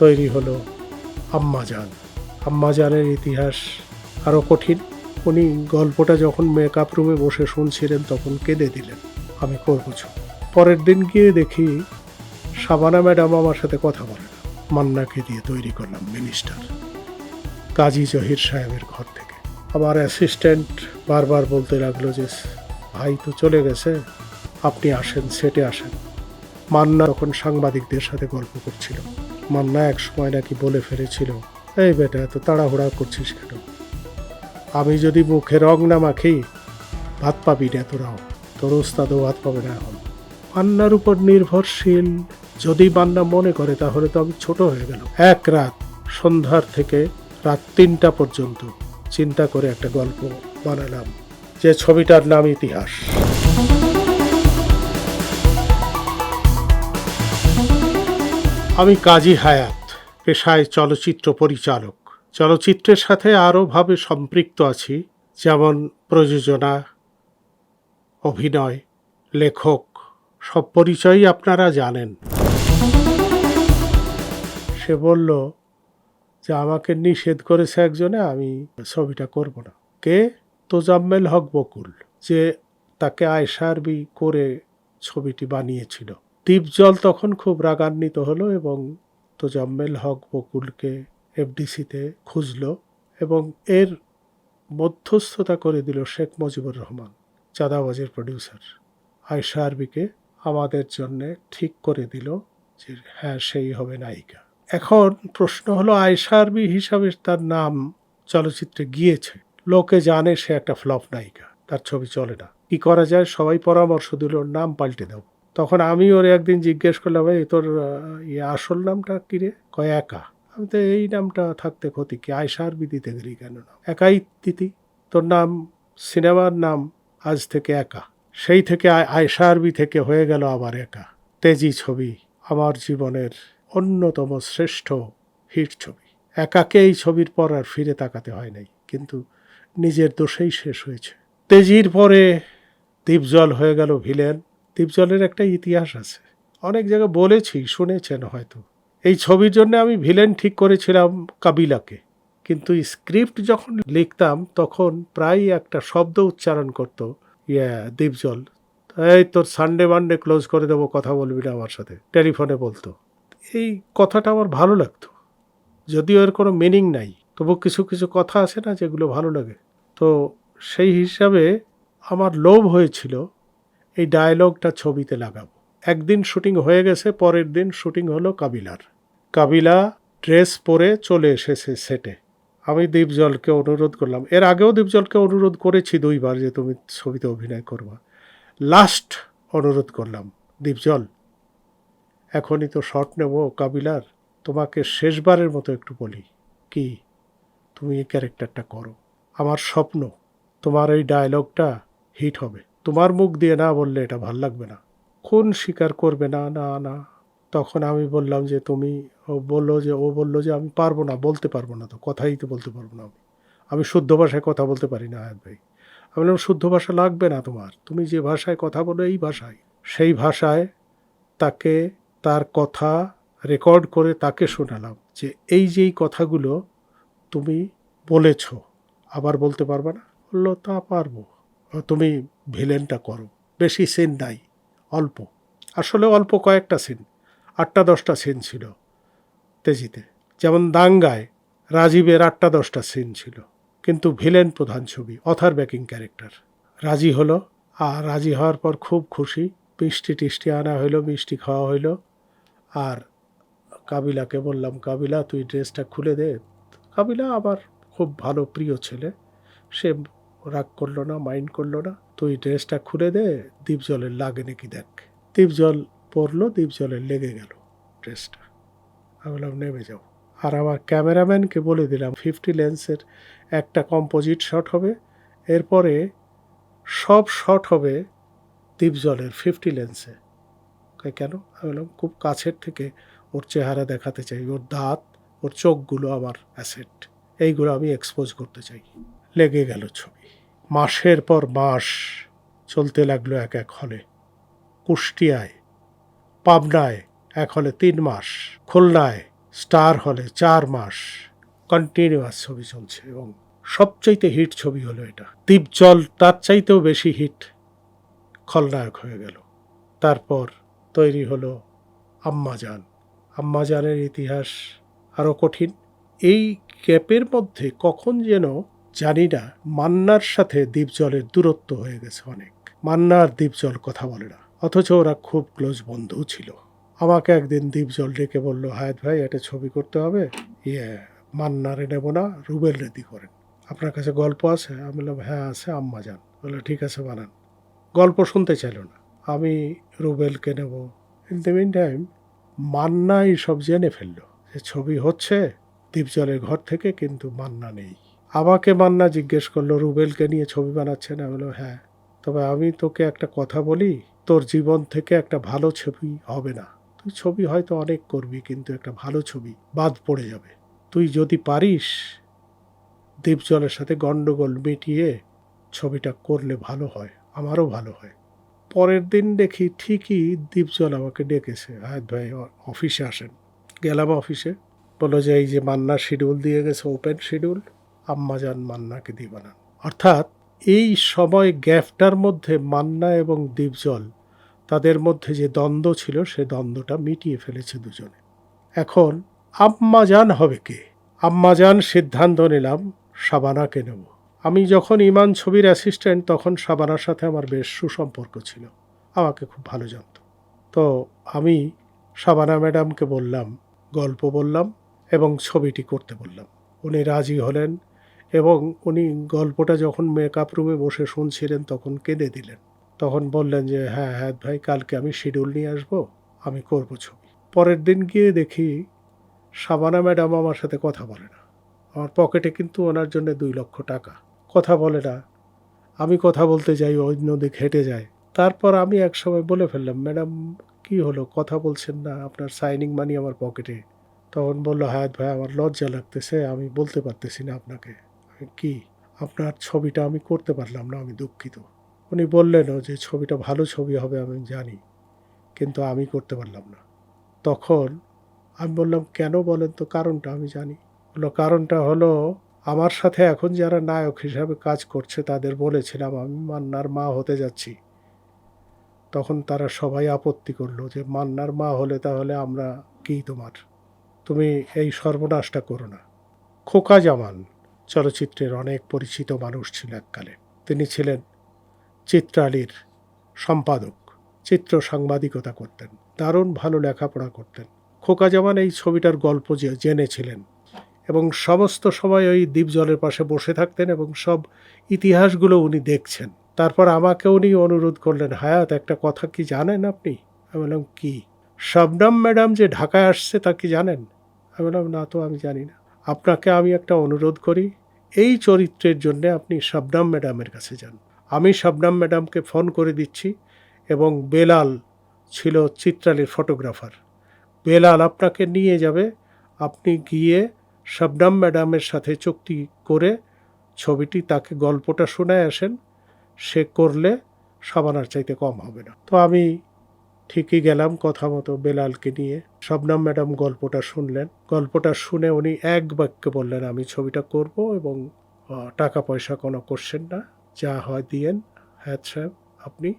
তৈরি হলো আম্মাজান। আম্মাজানের ইতিহাস আরও কঠিন। উনি গল্পটা যখন মেকআপ রুমে বসে শুনছিলেন তখন কেঁদে দিলেন, আমি করবো ছবি। পরের দিন গিয়ে দেখি শাবানা ম্যাডাম আমার সাথে কথা বলে না। মান্নাকে দিয়ে তৈরি করলাম মিনিস্টার, কাজী জহির সাহেবের ঘর থেকে। আমার অ্যাসিস্ট্যান্ট বারবার বলতে লাগলো যে ভাই তো চলে গেছে, আপনি আসেন, সেটে আসেন। মান্না তখন সাংবাদিকদের সাথে গল্প করছিল। মান্না এক সময় নাকি বলে ফেলেছিল, এই বেটা এত তাড়াহুড়া করছিস কেন? আমি যদি মুখে রং না মাখি ভাত পাবি না তোরাও, তোর ওস্তাদও ভাত পাবে না এখন। মান্নার উপর নির্ভরশীল যদি মান্না মনে করে তাহলে তো আমি ছোট হয়ে গেল। এক রাত সন্ধ্যার থেকে রাত 3টা পর্যন্ত চিন্তা করে একটা গল্প বানালাম, যে ছবিটার নাম ইতিহাস। আমি কাজী হায়াত, পেশায় চলচ্চিত্র পরিচালক। চলচ্চিত্রের সাথে আরও ভাবে সম্পৃক্ত আছি, যেমন প্রযোজনা, অভিনয়, লেখক, সব পরিচয়ই আপনারা জানেন। সে বলল যে আমাকে নিষেধ করেছে একজনে, আমি ছবিটা করব না। কে? তোজাম্মেল হক বকুল, যে তাকে আয়শা আরবি করে ছবিটি বানিয়েছিল। দীপজল তখন খুব রাগান্বিত হলো এবং তোজাম্মেল হক বকুলকে এফডিসিতে খুঁজল এবং এর মধ্যস্থতা করে দিল শেখ মুজিবুর রহমান, চাঁদাবাজের প্রডিউসার। আয়শা আরবিকে আমাদের জন্য ঠিক করে দিল যে হ্যাঁ সেই হবে নায়িকা। এখন প্রশ্ন হলো, আয়শা আরবি হিসাবে তার নাম চলচ্চিত্রে গিয়েছে, লোকে জানে সে একটা ফ্লপ নায়িকা, তার ছবি চলে না। কি করা যায়? সবাই পরামর্শ দিল নাম পাল্টে দাও। তখন আমি ওর একদিন জিজ্ঞেস করলাম, এই তোর আসল নামটা কি রে? কয় একা। আমি তো এই নামটা থাকতে ক্ষতি কি, আয়শা আরবি দিতে গেলি কেন? না একাই দিতি, তোর নাম সিনেমার নাম আজ থেকে একা। সেই থেকে আয়শা আরবি থেকে হয়ে গেল আবার একা। তেজি ছবি আমার জীবনের অন্যতম শ্রেষ্ঠ হিট ছবি। একাকে এই ছবির পর আর ফিরে তাকাতে হয় নাই, কিন্তু নিজের দোষেই শেষ হয়েছে। তেজির পরে দীপজল হয়ে গেল ভিলেন। দীপজলের একটা ইতিহাস আছে, অনেক জায়গায় বলেছি, শুনেছেন হয়তো। এই ছবির জন্য আমি ভিলেন ঠিক করেছিলাম কাবিলাকে, কিন্তু স্ক্রিপ্ট যখন লিখতাম তখন প্রায় একটা শব্দ উচ্চারণ করতো দীপজল, এই তোর সানডে মানডে ক্লোজ করে দেবো, কথা বলবি না আমার সাথে, টেলিফোনে বলতো। এই কথাটা আমার ভালো লাগতো, যদিও এর কোনো মিনিং নাই, তবু কিছু কিছু কথা আছে না যেগুলো ভালো লাগে। তো সেই হিসাবে আমার লোভ হয়েছিল এই ডায়লগটা ছবিতে লাগাবো। একদিন শুটিং হয়ে গেছে, পরের দিন শুটিং হলো কাবিলার। কাবিলা ড্রেস পরে চলে এসেছে সেটে। আমি দীপজলকে অনুরোধ করলাম, এর আগেও দীপজলকে অনুরোধ করেছি 2বার যে তুমি ছবিতে অভিনয় করবা। লাস্ট অনুরোধ করলাম, দীপজল এখনই তো শট নেব কাবিলার, তোমাকে শেষবারের মতো একটু বলি, কি তুমি এই ক্যারেক্টারটা করো। আমার স্বপ্ন তোমার এই ডায়লগটা হিট হবে, তোমার মুখ দিয়ে না বললে এটা ভাল লাগবে না। কোন স্বীকার করবে না না না। তখন আমি বললাম যে তুমি, ও বললো যে আমি পারবো না, বলতে পারবো না, তো কথাই তো বলতে পারবো না, আমি শুদ্ধ ভাষায় কথা বলতে পারি না আয়াত ভাই। আমি বললাম শুদ্ধ ভাষা লাগবে না তোমার, তুমি যে ভাষায় কথা বলো এই ভাষায়। সেই ভাষায় তাকে তার কথা রেকর্ড করে তাকে শোনালাম যে এই যেই কথাগুলো তুমি বলেছ আবার বলতে পারবে না। বললো তা পারবো, তুমি ভিলেনটা করো, বেশি সিন নাই, অল্প। আসলে অল্প কয়েকটা সিন, 8-10টা সিন ছিল তেজিতে। যেমন দাঙ্গায় রাজীবের 8-10টা সিন ছিল, কিন্তু ভিলেন প্রধান ছবি, অথার ব্যাকিং ক্যারেক্টার। রাজি হলো, আর রাজি হওয়ার পর খুব খুশি, মিষ্টি টিষ্টি আনা হইলো, মিষ্টি খাওয়া হইলো। আর কাবিলাকে বললাম, কাবিলা তুই ড্রেসটা খুলে দে। কাবিলা আমার খুব ভালো প্রিয় ছেলে, সে রাগ করলো না, মাইন্ড করলো না, তুই ড্রেসটা খুলে দে, দীপজলের লাগে নাকি দেখ। দীপজল পরলো, দীপজলের লেগে গেল ড্রেসটা। আমি বললাম নেমে যাও। আর আমার ক্যামেরাম্যানকে বলে দিলাম 50 লেন্সের একটা কম্পোজিট শট হবে, এরপরে সব শট হবে দীপজলের 50 লেন্সে। কেন? আমি বললাম খুব কাছের থেকে ওর চেহারা দেখাতে চাই, ওর দাঁত, ওর চোখগুলো আমার অ্যাসেট, এইগুলো আমি এক্সপোজ করতে চাই। লেগে গেল ছবি। মাসের পর মাস চলতে লাগলো এক এক হলে। কুষ্টিয়ায়, পাবনায় এক হলে 3 মাস, খুলনায় স্টার হলে 4 মাস কন্টিনিউয়াস ছবি চলছে এবং সবচাইতে হিট ছবি হলো এটা। দীপজল তার চাইতেও বেশি হিট, খলনায়ক হয়ে গেল। তারপর তৈরি হলো আম্মাজান। আম্মাজানের ইতিহাস আরও কঠিন। এই গ্যাপের মধ্যে কখন যেন জানি না মান্নার সাথে দীপজলের দূরত্ব হয়ে গেছে অনেক। মান্না আর দীপজল কথা বলে না, অথচ ওরা খুব ক্লোজ বন্ধু ছিল। আমাকে একদিন দীপজল ডেকে বলল, হায়াত ভাই একটা ছবি করতে হবে, মান্নারে নেব না, রুবেল রেডি করেন, আপনার কাছে গল্প আছে? আমি বললাম হ্যাঁ আছে, আম্মাজান। বললো ঠিক আছে বানান। গল্প শুনতে চাইল না, আমি রুবেলকে নেব। In the meantime Manna এইসব জেনে ফেললো যে ছবি হচ্ছে দীপজলের ঘর থেকে, কিন্তু মান্না নেই। আমাকে মান্না জিজ্ঞেস করলো, রুবেলকে নিয়ে ছবি বানাচ্ছে না? বললো হ্যাঁ, তবে আমি তোকে একটা কথা বলি, তোর জীবন থেকে একটা ভালো ছবি হবে না। তুই ছবি হয়তো অনেক করবি, কিন্তু একটা ভালো ছবি বাদ পড়ে যাবে। তুই যদি পারিস দীপজলের সাথে গন্ডগোল মিটিয়ে ছবিটা করলে ভালো হয়, আমারও ভালো হয়। পরের দিন দেখি ঠিকই দীপজল আমাকে ডেকেছে, হায়াত ভাই অফিসে আসেন। গেলাম অফিসে, বললো যে এই যে মান্না শিডিউল দিয়ে গেছে, ওপেন শিডিউল, আম্মাজান মান্নাকে দিয়ে বানান। অর্থাৎ এই সময় গ্যাপটার মধ্যে মান্না এবং দীপজল, তাদের মধ্যে যে দ্বন্দ্ব ছিল সে দ্বন্দ্বটা মিটিয়ে ফেলেছে দুজনে। এখন আম্মাজান হবে কে? আম্মাজান সিদ্ধান্ত নিলাম শাবানাকে নেব। আমি যখন ইমান ছবির অ্যাসিস্ট্যান্ট, তখন শাবানার সাথে আমার বেশ সুসম্পর্ক ছিল, আমাকে খুব ভালো জানত। তো আমি শাবানা ম্যাডামকে বললাম, গল্প বললাম এবং ছবিটি করতে বললাম। উনি রাজি হলেন এবং উনি গল্পটা যখন মেকআপ রুমে বসে শুনছিলেন তখন কেঁদে দিলেন। তখন বললেন যে হ্যাঁ হ্যাঁ ভাই, কালকে আমি শিডিউল নিয়ে আসবো, আমি করব ছবি। পরের দিন গিয়ে দেখি শাবানা ম্যাডাম আমার সাথে কথা বলে না। আমার পকেটে কিন্তু ওনার জন্য 2 লক্ষ টাকা, কথা বলে না। আমি কথা বলতে যাই, অন্যদিক হেঁটে যায়। তারপর আমি একসময় বলে ফেললাম, ম্যাডাম কি হলো, কথা বলছেন না, আপনার সাইনিং মানি আমার পকেটে। তখন বললো, হায়াত ভাই আমার লজ্জা লাগতেছে, আমি বলতে পারতেছি না আপনাকে। কি, আপনার ছবিটা আমি করতে পারলাম না, আমি দুঃখিত। উনি বললেনও যে ছবিটা ভালো ছবি হবে আমি জানি, কিন্তু আমি করতে পারলাম না। তখন আমি বললাম কেন বলেন তো, কারণটা আমি জানি। বললো কারণটা হলো, আমার সাথে এখন যারা নায়ক হিসাবে কাজ করছে তাদের বলেছিলাম আমি মান্নার মা হতে যাচ্ছি। তখন তারা সবাই আপত্তি করলো যে মান্নার মা হলে তাহলে আমরা কি তোমার, তুমি এই সর্বনাশটা করো না। খোকা জামান চলচ্চিত্রের অনেক পরিচিত মানুষ ছিল এককালে। তিনি ছিলেন চিত্রালীর সম্পাদক, চিত্র সাংবাদিকতা করতেন, দারুণ ভালো লেখাপড়া করতেন। খোকা জামান এই ছবিটার গল্প জেনেছিলেন এবং সমস্ত সময় ওই দ্বীপজলের পাশে বসে থাকতেন এবং সব ইতিহাসগুলো উনি দেখছেন। তারপর আমাকে উনি অনুরোধ করলেন, হায়াত একটা কথা কি জানেন আপনি? আমি বললাম কি? শবনম ম্যাডাম যে ঢাকায় আসছে তা কি জানেন? আমি বললাম না তো, আমি জানি না। আপনাকে আমি একটা অনুরোধ করি, এই চরিত্রের জন্য আপনি শবনম ম্যাডামের কাছে যান। আমি শবনম ম্যাডামকে ফোন করে দিচ্ছি এবং বেলাল ছিল চিত্রালীর ফটোগ্রাফার, বেলাল আপনাকে নিয়ে যাবে। আপনি গিয়ে শবনম ম্যাডামের সাথে চুক্তি করে ছবিটি, তাকে গল্পটা শোনায় আসেন, সে করলে শাবানার চাইতে কম হবে না। তো আমি ঠিকই গেলাম কথা মতো বেলালকে নিয়ে। শবনম ম্যাডাম গল্পটা শুনলেন। গল্পটা শুনে উনি এক বাক্যে বললেন, আমি ছবিটা করব এবং টাকা পয়সা কোনো কোশ্চেন না, যা হয় দিয়েন হ্যাঁ সাহেব, আপনি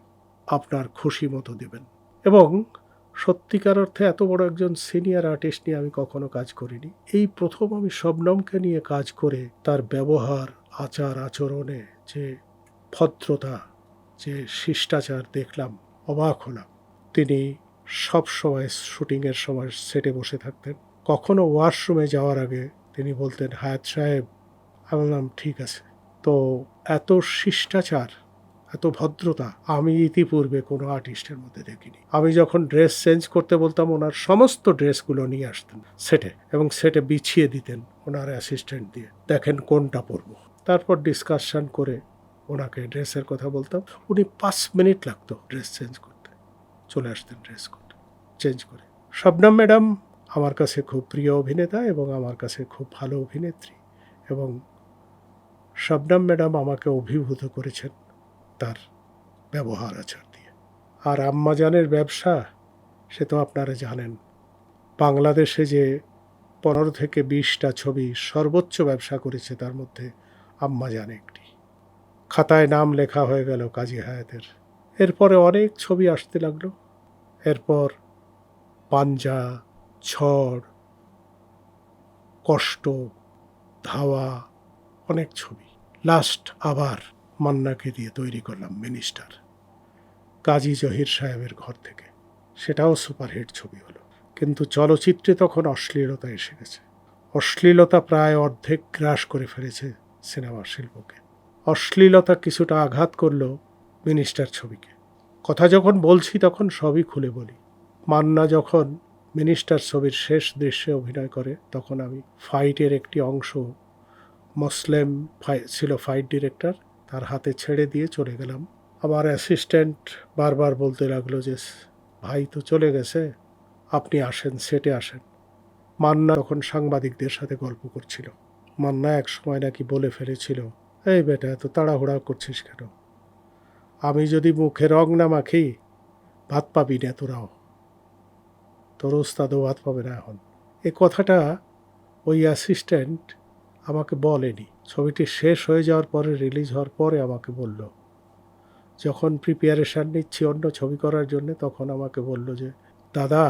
আপনার খুশি মতো দেবেন। এবং সত্যিকার অর্থে এত বড় একজন সিনিয়র আর্টিস্ট নিয়ে আমি কখনো কাজ করিনি। এই প্রথম আমি শবনমকে নিয়ে কাজ করে তার ব্যবহার, আচার আচরণে যে ভদ্রতা, যে শিষ্টাচার দেখলাম, অবাক হলাম। তিনি সব সময় শুটিংয়ের সময় সেটে বসে থাকতেন। কখনো ওয়াশরুমে যাওয়ার আগে তিনি বলতেন, হায়াত সাহেব। আমি বললাম ঠিক আছে। তো এত শিষ্টাচার, এত ভদ্রতা আমি ইতিপূর্বে কোনো আর্টিস্টের মধ্যে দেখিনি। আমি যখন ড্রেস চেঞ্জ করতে বলতাম, ওনার সমস্ত ড্রেসগুলো নিয়ে আসতেন সেটে এবং সেটে বিছিয়ে দিতেন ওনার অ্যাসিস্ট্যান্ট দিয়ে, দেখেন কোনটা পরবো। তারপর ডিসকাশন করে ওনাকে ড্রেসের কথা বলতাম। উনি 5 মিনিট লাগতো ড্রেস চেঞ্জ করতে, চলে আসতেন ড্রেস করতে চেঞ্জ করে। শবনম ম্যাডাম আমার কাছে খুব প্রিয় অভিনেতা এবং আমার কাছে খুব ভালো অভিনেত্রী, এবং শবনম ম্যাডাম আমাকে অভিভূত করেছেন তার ব্যবহার আচার দিয়ে। আর আম্মাজানের ব্যবসা, সে তো আপনারা জানেন, বাংলাদেশে যে 15 থেকে 20টা ছবি সর্বোচ্চ ব্যবসা করেছে, তার মধ্যে আম্মাজান একটি। খাতায় নাম লেখা হয়ে গেল কাজী হায়াতের। এরপরে অনেক ছবি আসতে লাগলো। এরপর পাঞ্জা, ঝড়, কষ্ট, ধাওয়া, অনেক ছবি। লাস্ট আবার মান্নাকে দিয়ে তৈরি করলাম মিনিস্টার, কাজী জহির সাহেবের ঘর থেকে। সেটাও সুপারহিট ছবি হলো। কিন্তু চলচ্চিত্রে তখন অশ্লীলতা এসে গেছে। অশ্লীলতা প্রায় অর্ধেক গ্রাস করে ফেলেছে সিনেমা শিল্পকে। অশ্লীলতা কিছুটা আঘাত করলো মিনিস্টার ছবিকে। কথা যখন বলছি তখন সবই খুলে বলি। মান্না যখন মিনিস্টার ছবির শেষ দৃশ্যে অভিনয় করে, তখন আমি ফাইটের একটি অংশ, মুসলিম ছিল ফাইট ডিরেক্টর, তার হাতে ছেড়ে দিয়ে চলে গেলাম। আমার অ্যাসিস্ট্যান্ট বারবার বলতে লাগলো যে ভাই তো চলে গেছে, আপনি আসেন, সেটে আসেন। মান্না তখন সাংবাদিকদের সাথে গল্প করছিল। মান্না এক সময় নাকি বলে ফেলেছিল, এই বেটা এত তাড়াহুড়া করছিস কেন? আমি যদি মুখে রং না মাখি ভাত পাবি না তোরাও, তোর ওস্তাদও ভাত পাবে না এখন। এ কথাটা ওই অ্যাসিস্ট্যান্ট আমাকে বলেনি। ছবিটি শেষ হয়ে যাওয়ার পরে, রিলিজ হওয়ার পরে আমাকে বলল। যখন প্রিপারেশান নিচ্ছি অন্য ছবি করার জন্য, তখন আমাকে বলল যে দাদা,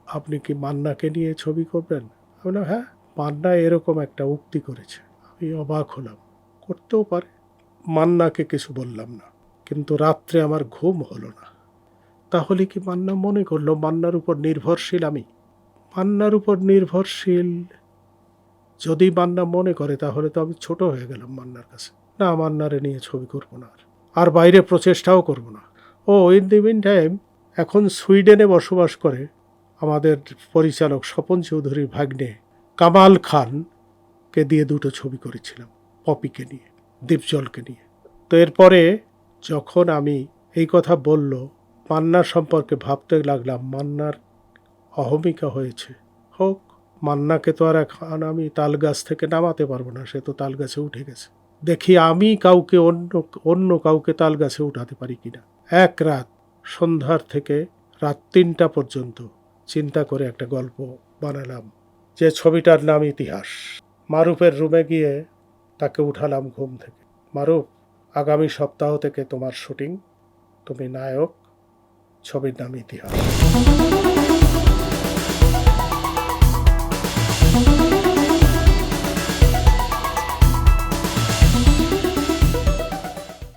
আপনি কি মান্নাকে নিয়ে ছবি করবেন? আমি বললাম হ্যাঁ, মান্না এরকম একটা উক্তি করেছে। আমি অবাক হলাম, করতেও পারে। মান্নাকে কিছু বললাম না, কিন্তু রাত্রে আমার ঘুম হলো না। তাহলে কি মান্না মনে করলো মান্নার উপর নির্ভরশীল আমি? মান্নার উপর নির্ভরশীল যদি মান্না মনে করে, তাহলে তো আমি ছোট হয়ে গেলাম মান্নার কাছে। না, মান্নারে নিয়ে ছবি করবো না, আর বাইরে প্রচেষ্টাও করব না। ও ইন দি মিন টাইম এখন সুইডেনে বসবাস করে আমাদের পরিচালক স্বপন চৌধুরীর ভাগ্নে কামাল খানকে দিয়ে 2টো ছবি করেছিলাম, পপিকে নিয়ে, দীপজলকে নিয়ে। তো এরপরে যখন আমি এই কথা বলল, মান্নার সম্পর্কে ভাবতে লাগলাম, মান্নার অহমিকা হয়েছে, হোক। মান্নাকে তো আর এখন আমি তাল গাছ থেকে নামাতে পারবো না, সে তো তাল গাছে উঠে গেছে। দেখি আমি কাউকে অন্য কাউকে তাল গাছে উঠাতে পারি কিনা। এক রাত সন্ধ্যার থেকে রাত 3টা পর্যন্ত চিন্তা করে একটা গল্প বানালাম, যে ছবিটার নাম ইতিহাস। মারুফের রুমে গিয়ে তাকে উঠালাম ঘুম থেকে। মারুফ, আগামী সপ্তাহ থেকে তোমার শুটিং, তুমি নায়ক, ছবির নাম ইতিহাস।